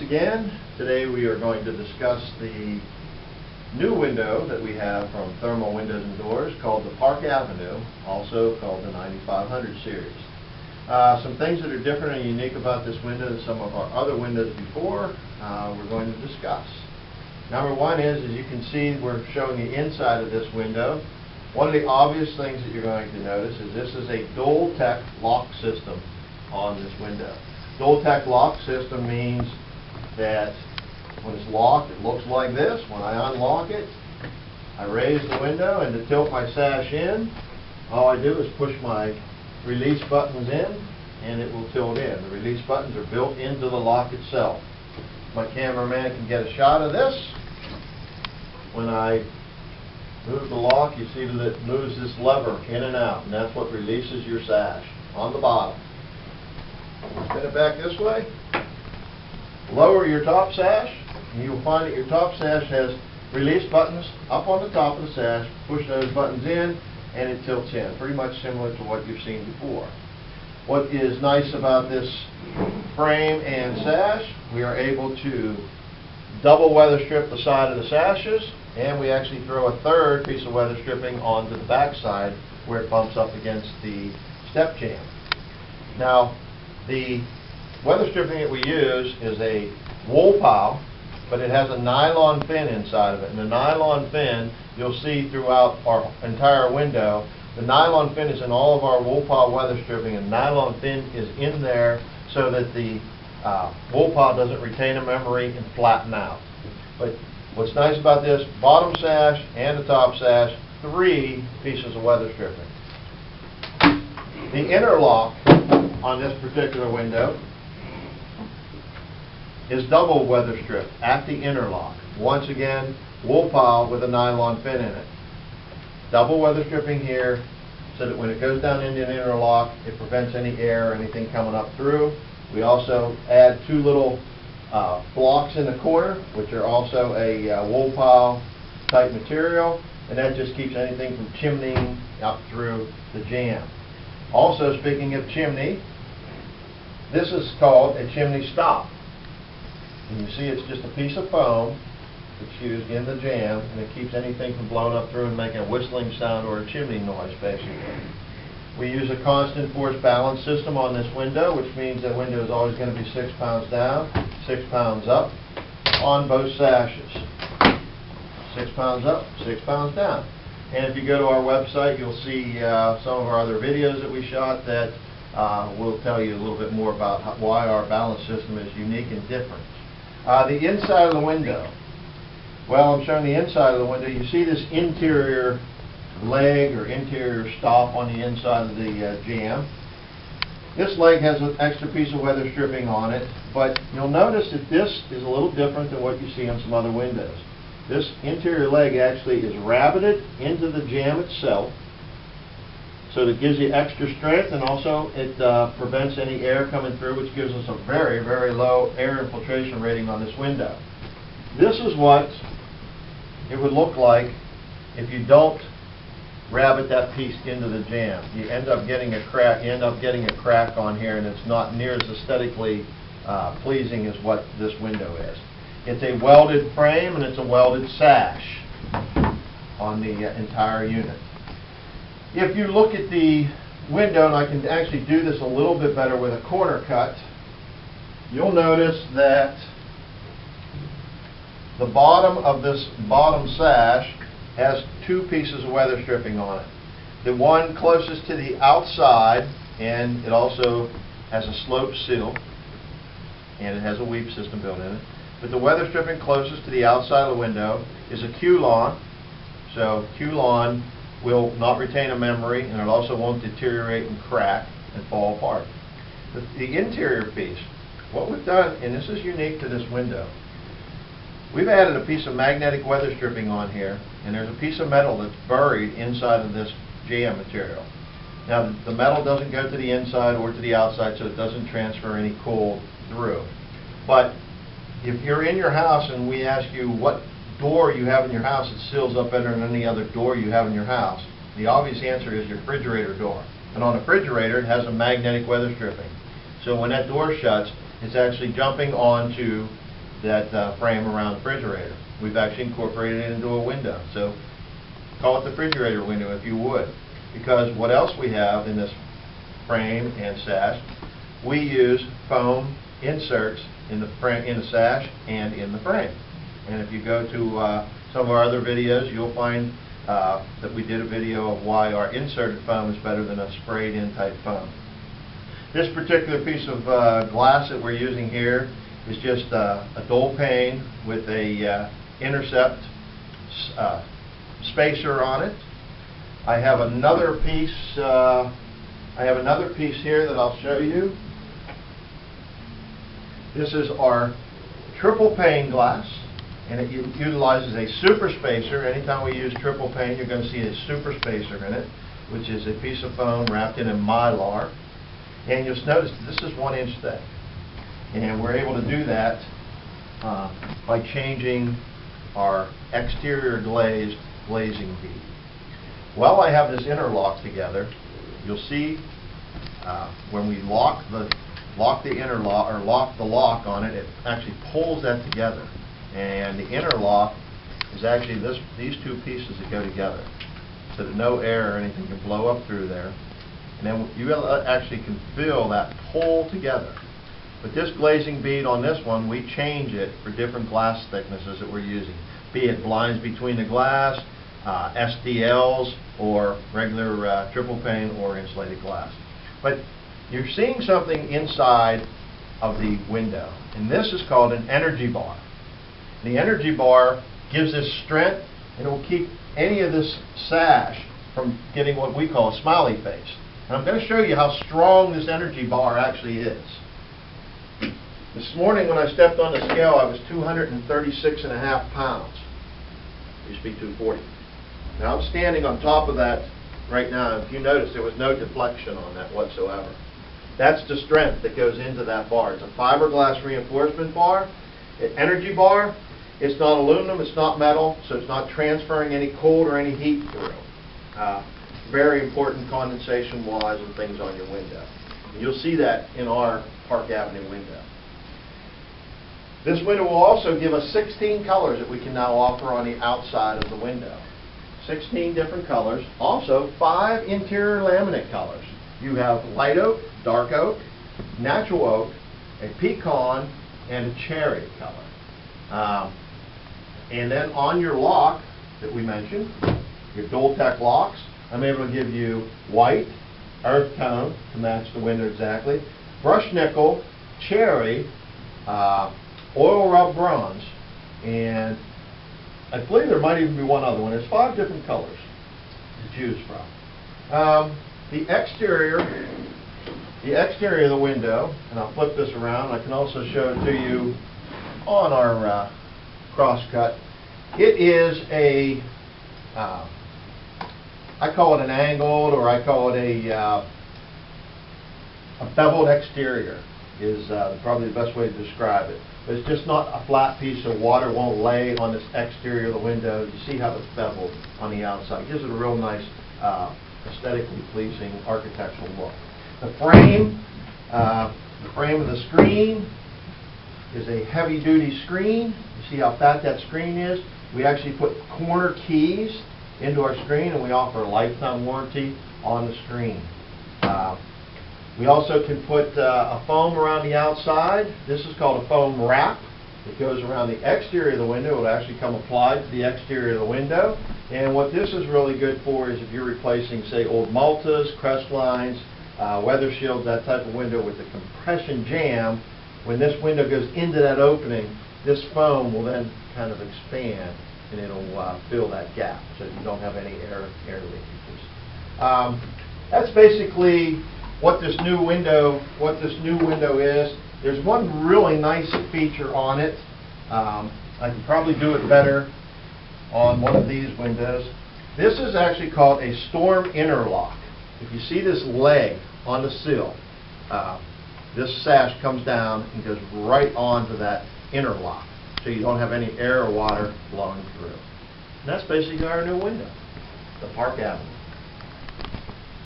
once again. Today we are going to discuss the new window that we have from Thermal Windows and Doors called the Park Avenue, also called the 9500 series. Some things that are different and unique about this window than some of our other windows before, we're going to discuss. Number one is, as you can see, we're showing the inside of this window. One of the obvious things that you're going to notice is this is a Dual-Tech lock system on this window. Dual-Tech lock system means that when it's locked, it looks like this. When I unlock it, I raise the window, and to tilt my sash in, all I do is push my release buttons in, and it will tilt in. The release buttons are built into the lock itself. My cameraman can get a shot of this. When I move the lock, you see that it moves this lever in and out, and that's what releases your sash on the bottom. Spin it back this way. Lower your top sash, and you'll find that your top sash has release buttons up on the top of the sash. Push those buttons in, and it tilts in. Pretty much similar to what you've seen before. What is nice about this frame and sash, we are able to double weather strip the side of the sashes, and we actually throw a third piece of weather stripping onto the back side where it bumps up against the step jamb. Now, the weather stripping that we use is a wool pile, but it has a nylon fin inside of it. And the nylon fin, you'll see throughout our entire window, the nylon fin is in all of our wool pile weather stripping, and nylon fin is in there so that the wool pile doesn't retain a memory and flatten out. But what's nice about this, bottom sash and the top sash, 3 pieces of weather stripping. The interlock on this particular window is double weather strip at the interlock. Once again, wool pile with a nylon fin in it. Double weather stripping here so that when it goes down into an interlock, it prevents any air or anything coming up through. We also add 2 little blocks in the corner, which are also a wool pile type material, and that just keeps anything from chimneying up through the jamb. Also, speaking of chimney, this is called a chimney stop. And you see it's just a piece of foam that's used in the jamb, and it keeps anything from blowing up through and making a whistling sound or a chimney noise, basically. We use a constant force balance system on this window, which means that window is always going to be 6 pounds down, 6 pounds up on both sashes. 6 pounds up, 6 pounds down. And if you go to our website, you'll see some of our other videos that we shot that will tell you a little bit more about why our balance system is unique and different. The inside of the window. Well, I'm showing the inside of the window. You see this interior leg or interior stop on the inside of the jamb. This leg has an extra piece of weather stripping on it, but you'll notice that this is a little different than what you see on some other windows. This interior leg actually is rabbeted into the jamb itself, so that gives you extra strength, and also it prevents any air coming through, which gives us a very, very low air infiltration rating on this window. This is what it would look like if you don't rabbet that piece into the jamb. You end up getting a crack. You end up getting a crack on here, and it's not near as aesthetically pleasing as what this window is. It's a welded frame, and it's a welded sash on the entire unit. If you look at the window, and I can actually do this a little bit better with a corner cut, you'll notice that the bottom of this bottom sash has 2 pieces of weather stripping on it. The one closest to the outside, and it also has a slope seal, and it has a weep system built in it. But the weather stripping closest to the outside of the window is a Q-Lon. So Q-Lon will not retain a memory, and it also won't deteriorate and crack and fall apart. The interior piece, what we've done, and this is unique to this window, we've added a piece of magnetic weather stripping on here, and there's a piece of metal that's buried inside of this jamb material. Now, the metal doesn't go to the inside or to the outside, so it doesn't transfer any cold through. But if you're in your house and we ask you what door you have in your house that seals up better than any other door you have in your house, the obvious answer is your refrigerator door. And on a refrigerator, it has a magnetic weather stripping. So when that door shuts, it's actually jumping onto that frame around the refrigerator. We've actually incorporated it into a window. So call it the refrigerator window if you would. Because what else we have in this frame and sash, we use foam inserts in the sash and in the frame. And if you go to some of our other videos, you'll find that we did a video of why our inserted foam is better than a sprayed in type foam. This particular piece of glass that we're using here is just a dual pane with a intercept spacer on it. I have another piece here that I'll show you. This is our triple pane glass, and it utilizes a super spacer. Anytime we use triple pane, you're going to see a super spacer in it, which is a piece of foam wrapped in a mylar. And you'll notice this is 1 inch thick. And we're able to do that by changing our exterior glazing bead. While I have this interlock together, you'll see when we lock the interlock, or lock the lock on it, it actually pulls that together. And the interlock is actually these two pieces that go together, so that no air or anything can blow up through there. And then you actually can feel that pull together. But this glazing bead on this one, we change it for different glass thicknesses that we're using, be it blinds between the glass, SDLs, or regular triple pane or insulated glass. But you're seeing something inside of the window, and this is called an energy bar. The energy bar gives this strength, and it will keep any of this sash from getting what we call a smiley face. And I'm going to show you how strong this energy bar actually is. This morning when I stepped on the scale, I was 236.5 pounds. Used to be 240. Now I'm standing on top of that right now. If you notice, there was no deflection on that whatsoever. That's the strength that goes into that bar. It's a fiberglass reinforcement bar, an energy bar. It's not aluminum, it's not metal, so it's not transferring any cold or any heat through. Very important condensation-wise and things on your window. You'll see that in our Park Avenue window. This window will also give us 16 colors that we can now offer on the outside of the window. 16 different colors. Also, 5 interior laminate colors. You have light oak, dark oak, natural oak, a pecan, and a cherry color. And then on your lock that we mentioned, your Dual-Tech locks, I'm able to give you white, earth tone to match the window exactly, brushed nickel, cherry, oil rub bronze, and I believe there might even be one other one. There's 5 different colors to choose from. The exterior of the window, and I'll flip this around. I can also show it to you on our crosscut. It is a, I call it an angled, or I call it a beveled exterior is probably the best way to describe it. But it's just not a flat piece of water won't lay on this exterior of the window. You see how it's beveled on the outside. It gives it a real nice aesthetically pleasing architectural look. The frame of the screen is a heavy-duty screen. You see how fat that screen is? We actually put corner keys into our screen, and we offer a lifetime warranty on the screen. We also can put a foam around the outside. This is called a foam wrap. It goes around the exterior of the window. It will actually come applied to the exterior of the window. And what this is really good for is if you're replacing, say, old Maltas, Crestlines, weather shields, that type of window with the compression jam, when this window goes into that opening, this foam will then kind of expand and it'll fill that gap so you don't have any air leakages. That's basically what this new window is. There's one really nice feature on it. I can probably do it better on one of these windows. This is actually called a storm interlock. If you see this leg on the sill, this sash comes down and goes right onto that interlock, so you don't have any air or water blowing through. And that's basically our new window, the Park Avenue.